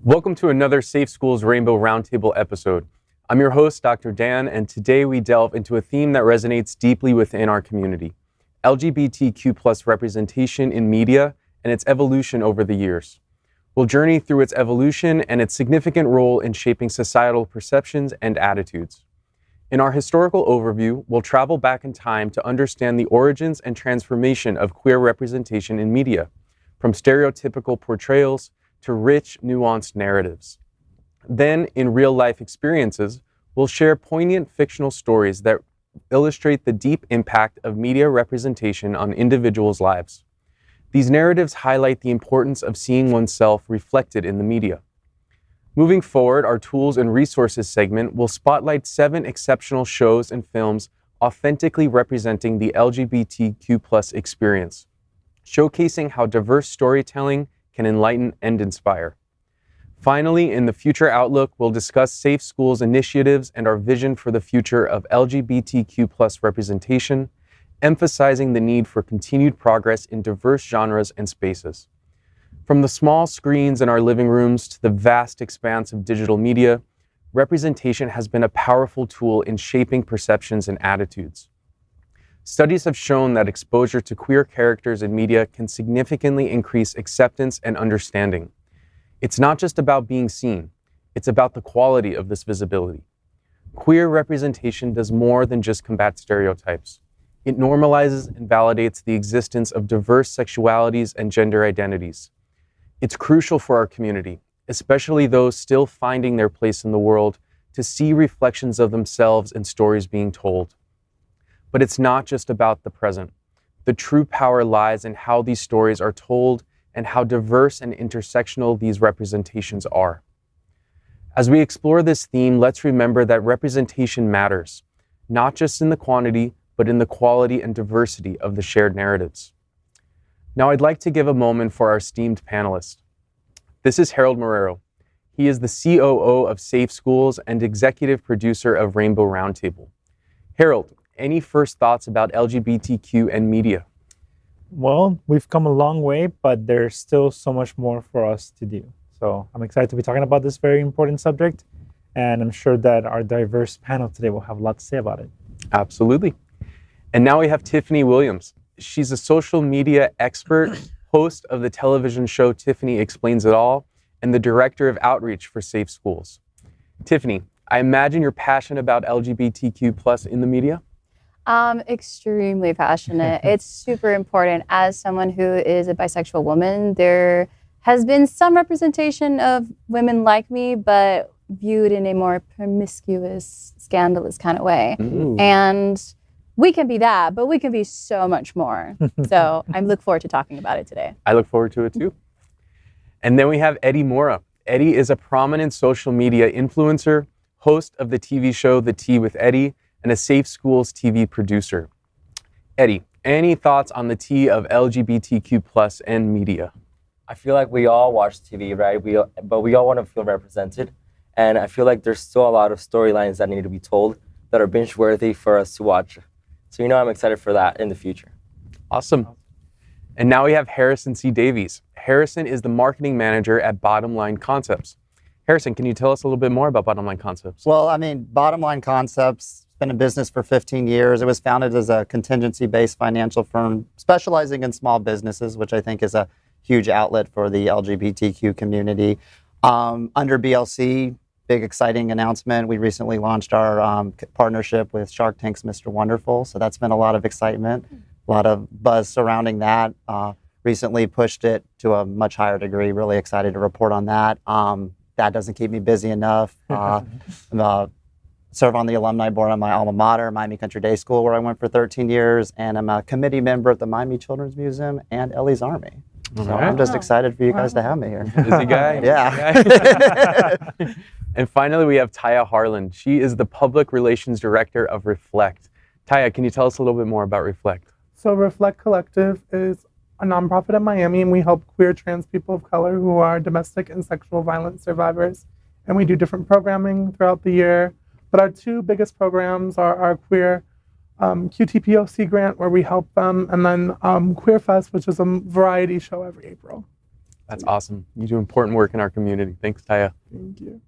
Welcome to another Safe Schools Rainbow Roundtable episode. I'm your host, Dr. Dan, and today we delve into a theme that resonates deeply within our community, LGBTQ+ representation in media and its evolution over the years. We'll journey through its evolution and its significant role in shaping societal perceptions and attitudes. In our historical overview, we'll travel back in time to understand the origins and transformation of queer representation in media, from stereotypical portrayals to rich, nuanced narratives. Then, in real-life experiences, we'll share poignant fictional stories that illustrate the deep impact of media representation on individuals' lives. These narratives highlight the importance of seeing oneself reflected in the media. Moving forward, our Tools and Resources segment will spotlight 7 exceptional shows and films authentically representing the LGBTQ+ experience, showcasing how diverse storytelling can enlighten and inspire. Finally, in the Future Outlook, we'll discuss Safe Schools initiatives and our vision for the future of LGBTQ+ representation, emphasizing the need for continued progress in diverse genres and spaces. From the small screens in our living rooms to the vast expanse of digital media, representation has been a powerful tool in shaping perceptions and attitudes. Studies have shown that exposure to queer characters in media can significantly increase acceptance and understanding. It's not just about being seen, it's about the quality of this visibility. Queer representation does more than just combat stereotypes. It normalizes and validates the existence of diverse sexualities and gender identities. It's crucial for our community, especially those still finding their place in the world, to see reflections of themselves in stories being told. But it's not just about the present. The true power lies in how these stories are told and how diverse and intersectional these representations are. As we explore this theme, let's remember that representation matters, not just in the quantity, but in the quality and diversity of the shared narratives. Now, I'd like to give a moment for our esteemed panelist. This is Harold Marrero. He is the COO of Safe Schools and executive producer of Rainbow Roundtable. Harold, any first thoughts about LGBTQ and media? Well, we've come a long way, but there's still so much more for us to do. So I'm excited to be talking about this very important subject, and I'm sure that our diverse panel today will have a lot to say about it. Absolutely. And now we have Tiffany Williams. She's a social media expert, host of the television show Tiffany Explains It All, and the director of outreach for Safe Schools. Tiffany, I imagine you're passionate about LGBTQ+ in the media? Extremely passionate. It's super important. As someone who is a bisexual woman, there has been some representation of women like me, but viewed in a more promiscuous, scandalous kind of way. Ooh. And we can be that, but we can be so much more. So I look forward to talking about it today. I look forward to it too. And then we have Eddie Mora. Eddie is a prominent social media influencer, host of the TV show The Tea with Eddie, and a Safe Schools TV producer. Eddie, any thoughts on the tea of LGBTQ+ and media? I feel like we all watch TV, right? But we all want to feel represented. And I feel like there's still a lot of storylines that need to be told that are binge-worthy for us to watch. So, I'm excited for that in the future. Awesome. And now we have Harrison C. Davies. Harrison is the marketing manager at Bottom Line Concepts. Harrison, can you tell us a little bit more about Bottom Line Concepts? Well, Bottom Line Concepts has been in business for 15 years. It was founded as a contingency-based financial firm specializing in small businesses, which I think is a huge outlet for the LGBTQ community. Under BLC, big exciting announcement. We recently launched our partnership with Shark Tank's Mr. Wonderful, so that's been a lot of excitement, a lot of buzz surrounding that. Recently pushed it to a much higher degree, really excited to report on that. That doesn't keep me busy enough. Serve on the alumni board on my alma mater, Miami Country Day School, where I went for 13 years, and I'm a committee member at the Miami Children's Museum and Ellie's Army. So I'm just excited for you guys to have me here. Busy guy. Yeah. And finally, we have Taya Harlan. She is the Public Relations Director of Reflect. Taya, can you tell us a little bit more about Reflect? So Reflect Collective is a nonprofit in Miami, and we help queer trans people of color who are domestic and sexual violence survivors. And we do different programming throughout the year. But our 2 biggest programs are our queer QTPOC grant, where we help them, and then Queer Fest, which is a variety show every April. That's awesome. You do important work in our community. Thanks, Taya. Thank you.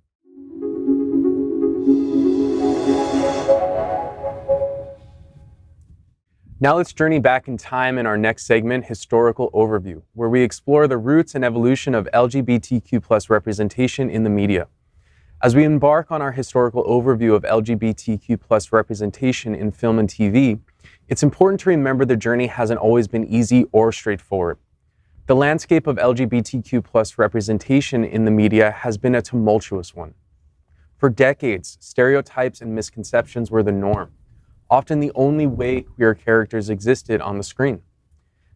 Now let's journey back in time in our next segment, Historical Overview, where we explore the roots and evolution of LGBTQ+ representation in the media. As we embark on our historical overview of LGBTQ+ representation in film and TV, it's important to remember the journey hasn't always been easy or straightforward. The landscape of LGBTQ+ representation in the media has been a tumultuous one. For decades, stereotypes and misconceptions were the norm, often the only way queer characters existed on the screen.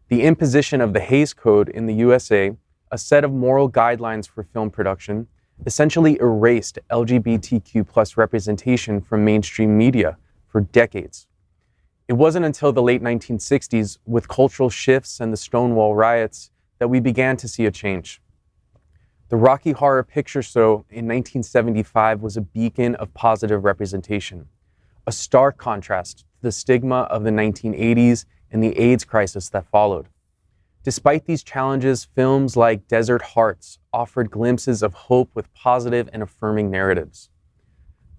The imposition of the Hays Code in the USA, a set of moral guidelines for film production, essentially erased LGBTQ+ representation from mainstream media for decades. It wasn't until the late 1960s, with cultural shifts and the Stonewall Riots, that we began to see a change. The Rocky Horror Picture Show in 1975 was a beacon of positive representation, a stark contrast to the stigma of the 1980s and the AIDS crisis that followed. Despite these challenges, films like Desert Hearts offered glimpses of hope with positive and affirming narratives.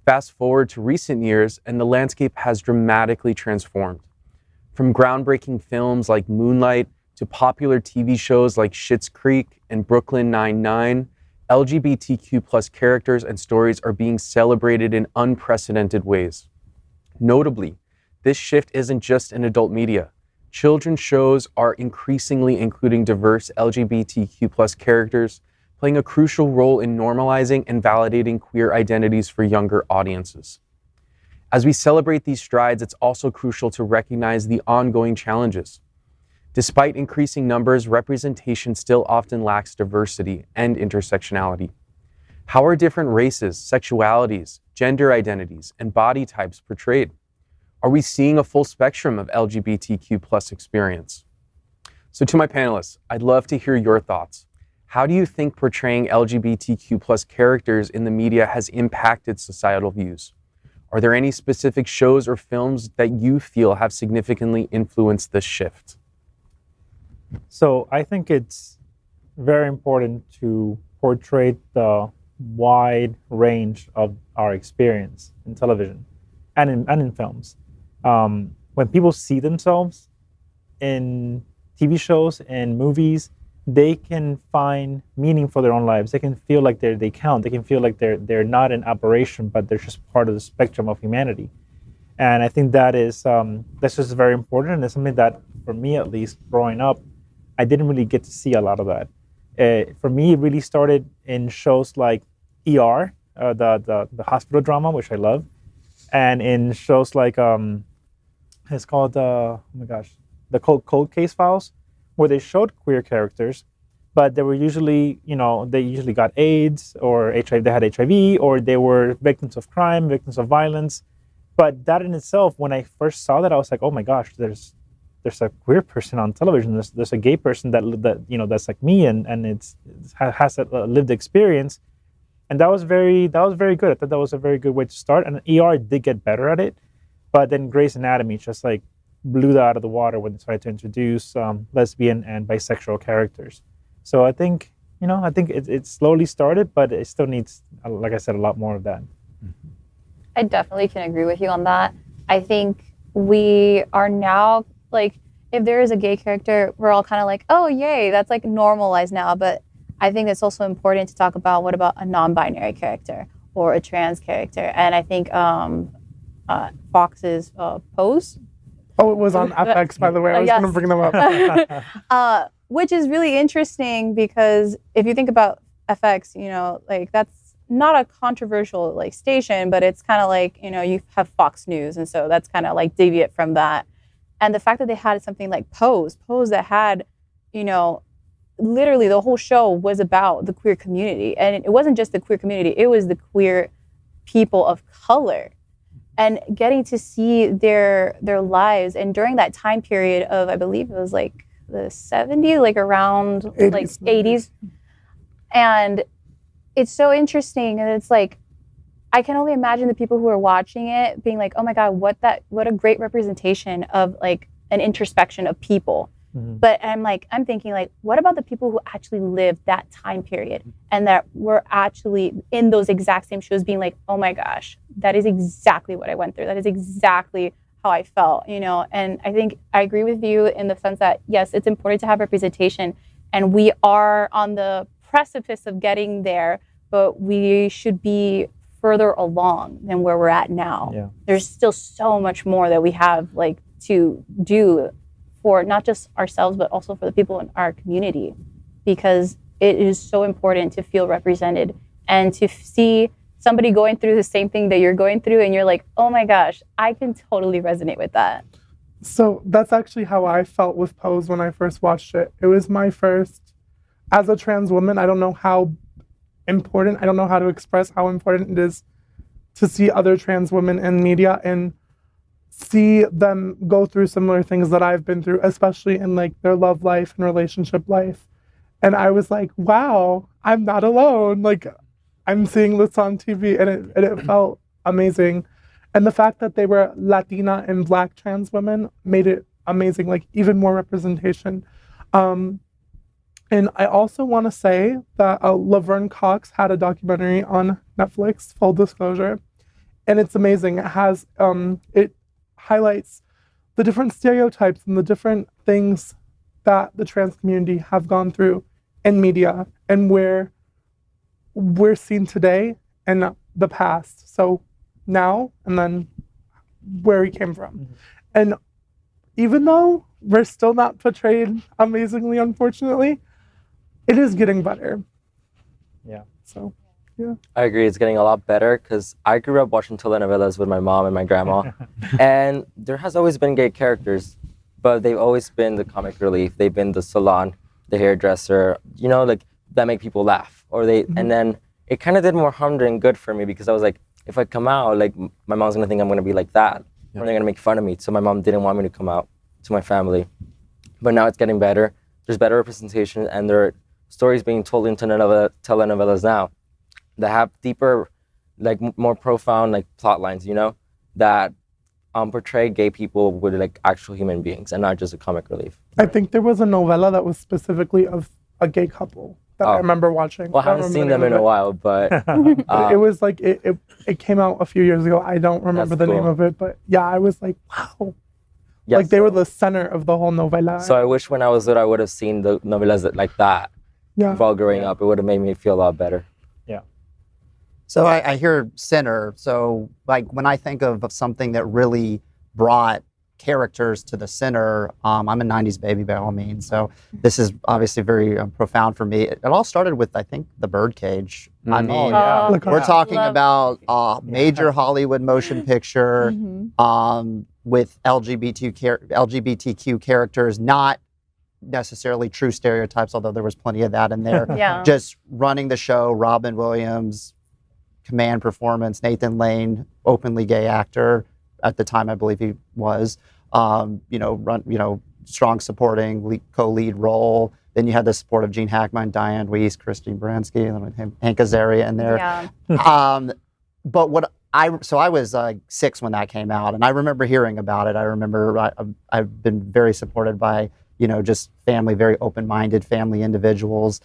Fast forward to recent years, and the landscape has dramatically transformed. From groundbreaking films like Moonlight to popular TV shows like Schitt's Creek and Brooklyn Nine-Nine, LGBTQ+ characters and stories are being celebrated in unprecedented ways. Notably, this shift isn't just in adult media. Children's shows are increasingly including diverse LGBTQ+ characters, playing a crucial role in normalizing and validating queer identities for younger audiences. As we celebrate these strides, it's also crucial to recognize the ongoing challenges. Despite increasing numbers, representation still often lacks diversity and intersectionality. How are different races, sexualities, gender identities, and body types portrayed? Are we seeing a full spectrum of LGBTQ+ experience? So to my panelists, I'd love to hear your thoughts. How do you think portraying LGBTQ+ characters in the media has impacted societal views? Are there any specific shows or films that you feel have significantly influenced this shift? So I think it's very important to portray the wide range of our experience in television and in films. When people see themselves in TV shows and movies, they can find meaning for their own lives. They can feel like they count. They can feel like they're not an aberration, but they're just part of the spectrum of humanity. And I think that's just very important, and it's something that, for me at least, growing up, I didn't really get to see a lot of that. For me, it really started in shows like ER, the hospital drama, which I love, and in shows like it's called the Cold Case Files, where they showed queer characters, but they were usually, they usually got AIDS or HIV. They had HIV, or they were victims of crime, victims of violence. But that in itself, when I first saw that, I was like, oh my gosh, there's a queer person on television. There's a gay person that's like me, and has a lived experience. And that was very good. I thought that was a very good way to start. And ER did get better at it, but then Grey's Anatomy just like blew that out of the water when they started to introduce lesbian and bisexual characters. So I think it slowly started, but it still needs, like I said, a lot more of that. I definitely can agree with you on that. I think we are now, like, if there is a gay character, we're all kind of like, oh, yay, that's like normalized now. But I think it's also important to talk about, what about a non-binary character or a trans character? And I think Fox's Pose. Oh, it was on FX, by the way. I was going to bring them up. Which is really interesting, because if you think about FX, like, that's not a controversial like station, but it's kind of like, you have Fox News, and so that's kind of like deviate from that. And the fact that they had something like Pose that had, literally the whole show was about the queer community. And it wasn't just the queer community, it was the queer people of color. And getting to see their lives. And during that time period of, I believe it was like the 70s, like around 80s. Like 80s. And it's so interesting. And it's like, I can only imagine the people who are watching it being like, oh my God, what a great representation of like an introspection of people. But I'm thinking like, what about the people who actually lived that time period and that were actually in those exact same shoes being like, oh my gosh, that is exactly what I went through. That is exactly how I felt, you know? And I think I agree with you in the sense that, yes, it's important to have representation and we are on the precipice of getting there, but we should be further along than where we're at now. Yeah. There's still so much more that we have like to do for not just ourselves, but also for the people in our community, because it is so important to feel represented and to see somebody going through the same thing that you're going through and you're like, oh my gosh, I can totally resonate with that. So that's actually how I felt with Pose when I first watched it. It was my first, as a trans woman, I don't know how important, I don't know how to express how important it is to see other trans women in media and see them go through similar things that I've been through, especially in like their love life and relationship life. And I was like, wow, I'm not alone. Like I'm seeing this on TV and it felt amazing. And the fact that they were Latina and Black trans women made it amazing, like even more representation. And I also want to say that Laverne Cox had a documentary on Netflix, full disclosure, and it's amazing. It has, it highlights the different stereotypes and the different things that the trans community have gone through in media and where we're seen today and the past. So now and then where we came from. And even though we're still not portrayed amazingly, unfortunately, it is getting better. Yeah. So, yeah. I agree. It's getting a lot better because I grew up watching telenovelas with my mom and my grandma. And there has always been gay characters, but they've always been the comic relief. They've been the salon, the hairdresser, you know, like that make people laugh. Or they, and then it kind of did more harm than good for me because I was like, if I come out, like my mom's going to think I'm going to be like that. Or they're going to make fun of me. So my mom didn't want me to come out to my family. But now it's getting better. There's better representation and there are stories being told in telenovelas now that have deeper, like more profound, like plot lines, you know, that portray gay people with like actual human beings and not just a comic relief. I think there was a novella that was specifically of a gay couple that I remember watching. Well, I haven't seen them in a while, but it was like it came out a few years ago. I don't remember the name of it, but yeah, I was like, wow. yes, like they were the center of the whole novella. So I wish when I was little I would have seen the novellas like that. Yeah. While growing up, it would have made me feel a lot better. Yeah. So I hear sinner. So like when I think of something that really brought characters to the center, I'm a 90s baby by all means. So this is obviously very profound for me. It all started with, I think, The Birdcage. I mean, we're talking about major Hollywood motion picture with LGBTQ characters, not necessarily true stereotypes, although there was plenty of that in there. Just running the show, Robin Williams, command performance, Nathan Lane, openly gay actor at the time, I believe he was. Strong supporting co-lead role. Then you had the support of Gene Hackman, Diane Weiss, Christine Baranski, and then with Hank Azaria in there. But I was 6 when that came out, and I remember hearing about it. I remember I've been very supported by just family, very open-minded family individuals.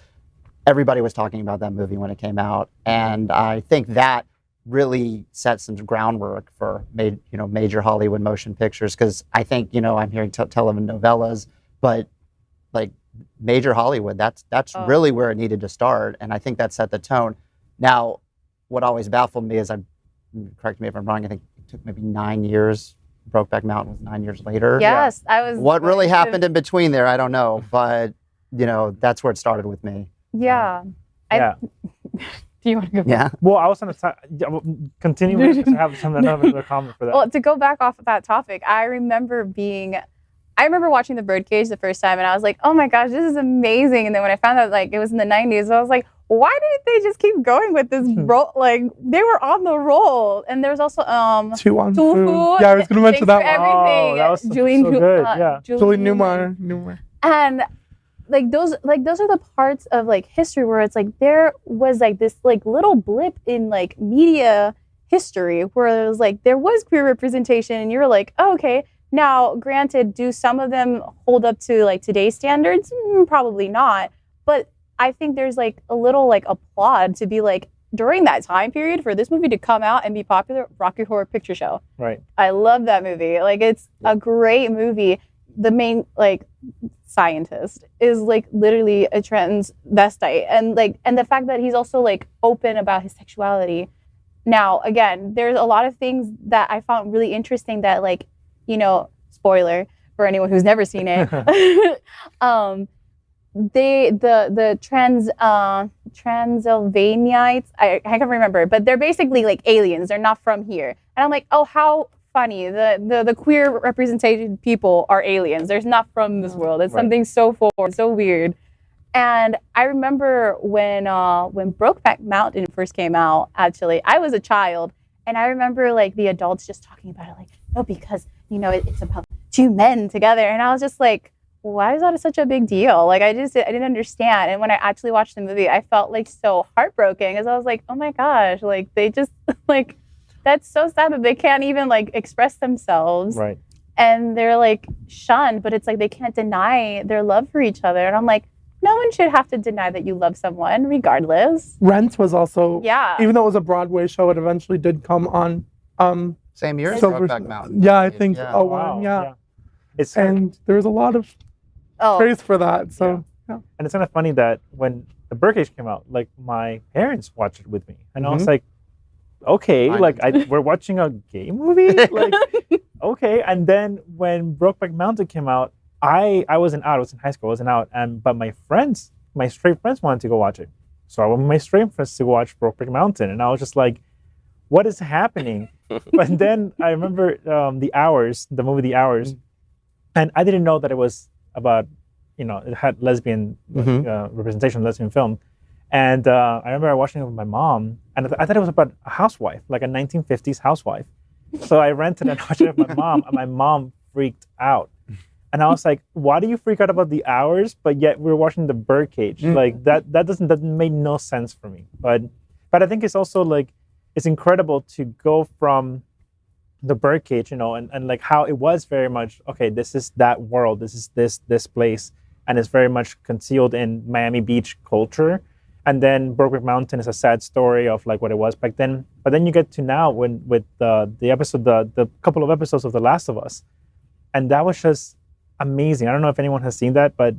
Everybody was talking about that movie when it came out. And I think that really set some groundwork for major Hollywood motion pictures. Because I think, I'm hearing telenovelas, but like major Hollywood, that's really where it needed to start. And I think that set the tone. Now, what always baffled me is, correct me if I'm wrong, I think it took maybe 9 years. Brokeback Mountain was 9 years later. Yes, I was. What really happened in between there, I don't know, but that's where it started with me. Yeah. Yeah. Do you want to go back? Yeah. Well, I was going to continue to have another comment for that. Well, to go back off of that topic, I remember watching The Birdcage the first time, and I was like, oh my gosh, this is amazing. And then when I found out like it was in the 90s, I was like, why didn't they just keep going with this role? Like they were on the roll. And there was also Tofu. Yeah, I was going to mention that one. Everything. That was so good. Yeah. Julie Newmar. And like those are the parts of like history where it's like there was like this like little blip in like media history where it was like there was queer representation and you're like, oh, okay, Now, granted, do some of them hold up to like today's standards? Probably not. But I think there's like a little like applaud to be like, during that time period for this movie to come out and be popular, Rocky Horror Picture Show. Right. I love that movie. Like, it's a great movie. The main like scientist is like literally a transvestite, and the fact that he's also like open about his sexuality. Now, again, there's a lot of things that I found really interesting that, like, you know, spoiler for anyone who's never seen it. The Transylvanites, I can't remember, but they're basically like aliens. They're not from here. And I'm like, oh, how funny. The queer represented people are aliens. They're not from this world. It's something so foreign, so weird. And I remember when Brokeback Mountain first came out, actually, I was a child. And I remember like the adults just talking about it like, no, because, you know, it's about two men together. And I was just like, why is that such a big deal? Like, I didn't understand. And when I actually watched the movie, I felt like so heartbroken, because I was like, oh my gosh, like they just like, that's so sad that they can't even like express themselves. Right. And they're like shunned, but it's like they can't deny their love for each other. And I'm like, no one should have to deny that you love someone regardless. Rent was also, Yeah. even though it was a Broadway show, it eventually did come on. Same year as Silver- Brokeback Mountain. Yeah, I think. Yeah. Oh, Wow. wow. Yeah. It's And there was a lot of praise for that. So, yeah. And it's kind of funny that when the Birdcage came out, like my parents watched it with me, and I was Mhm. like, okay, I like we're watching a gay movie, like okay. And then when Brokeback Mountain came out, I wasn't out. I was in high school. I wasn't out, but my straight friends wanted to go watch it, so I went with my straight friends to watch Brokeback Mountain, and I was just like, what is happening? But then I remember the movie The Hours, and I didn't know that it was about, you know, it had lesbian representation of lesbian film. And I remember watching it with my mom, and I thought it was about a housewife, like a 1950s housewife. So I rented and watched it with my mom, and my mom freaked out. And I was like, why do you freak out about The Hours, but yet we're watching The Birdcage? Like that doesn't make no sense for me. But I think it's also like, it's incredible to go from The Birdcage, you know, and like how it was very much, okay, this is that world, this is this place, and it's very much concealed in Miami Beach culture. And then Brokeback Mountain is a sad story of like what it was back then. But then you get to now with the couple of episodes of The Last of Us, and that was just amazing. I don't know if anyone has seen that, but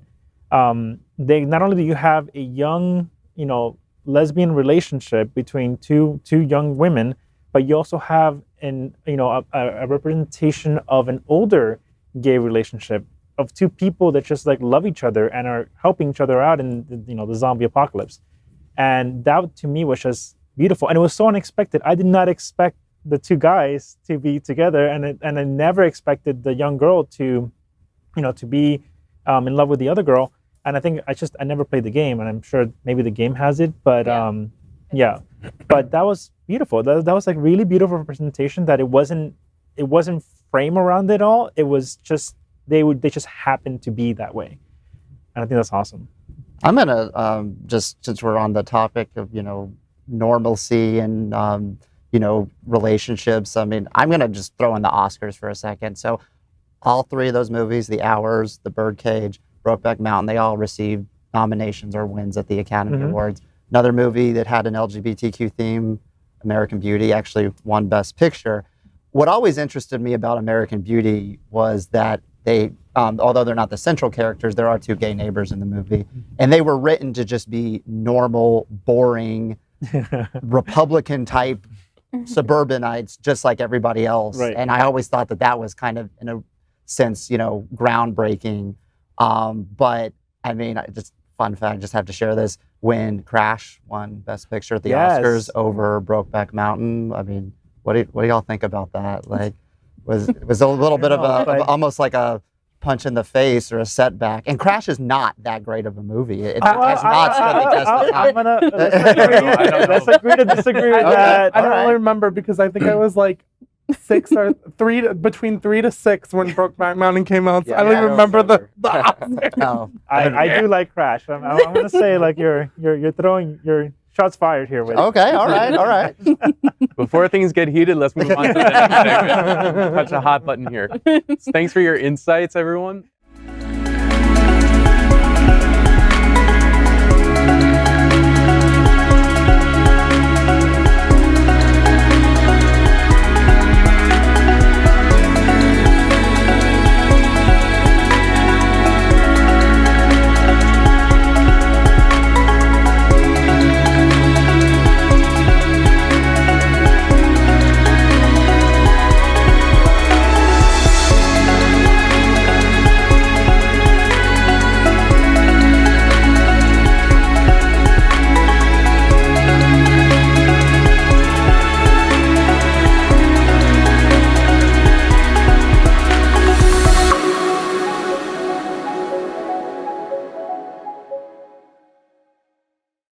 they not only do you have a young, you know, lesbian relationship between two young women, but you also have a representation of an older gay relationship of two people that just like love each other and are helping each other out in the zombie apocalypse. And that to me was just beautiful, and it was so unexpected. I did not expect the two guys to be together, and I never expected the young girl to be in love with the other girl. And I think I never played the game, and I'm sure maybe the game has it, but but that was beautiful. That was like really beautiful representation. That it wasn't framed around it all. It was just they just happened to be that way, and I think that's awesome. I'm gonna just, since we're on the topic of normalcy and relationships. I mean, I'm gonna just throw in the Oscars for a second. So all three of those movies, The Hours, The Birdcage, Brokeback Mountain, they all received nominations or wins at the Academy Awards. Another movie that had an LGBTQ theme, American Beauty, actually won Best Picture. What always interested me about American Beauty was that they, although they're not the central characters, there are two gay neighbors in the movie, and they were written to just be normal, boring, Republican-type suburbanites, just like everybody else. Right. And I always thought that was kind of, in a sense, groundbreaking. But I mean, just fun fact, just have to share this. When Crash won Best Picture at the Oscars over Brokeback Mountain, I mean, what do y'all think about that? Like, was a little bit of almost like a punch in the face or a setback? And Crash is not that great of a movie. It has not stood the test of time. I'm gonna let's agree to disagree with that. I don't really remember, because I think I was like 6 or 3 between 3 to 6 when Brokeback Mountain came out. So Yeah, I don't even remember the No. I do like Crash. I'm gonna say like you're throwing your shots fired here with Okay, all right. Before things get heated, let's move on to the next segment. Touch a hot button here. Thanks for your insights, everyone.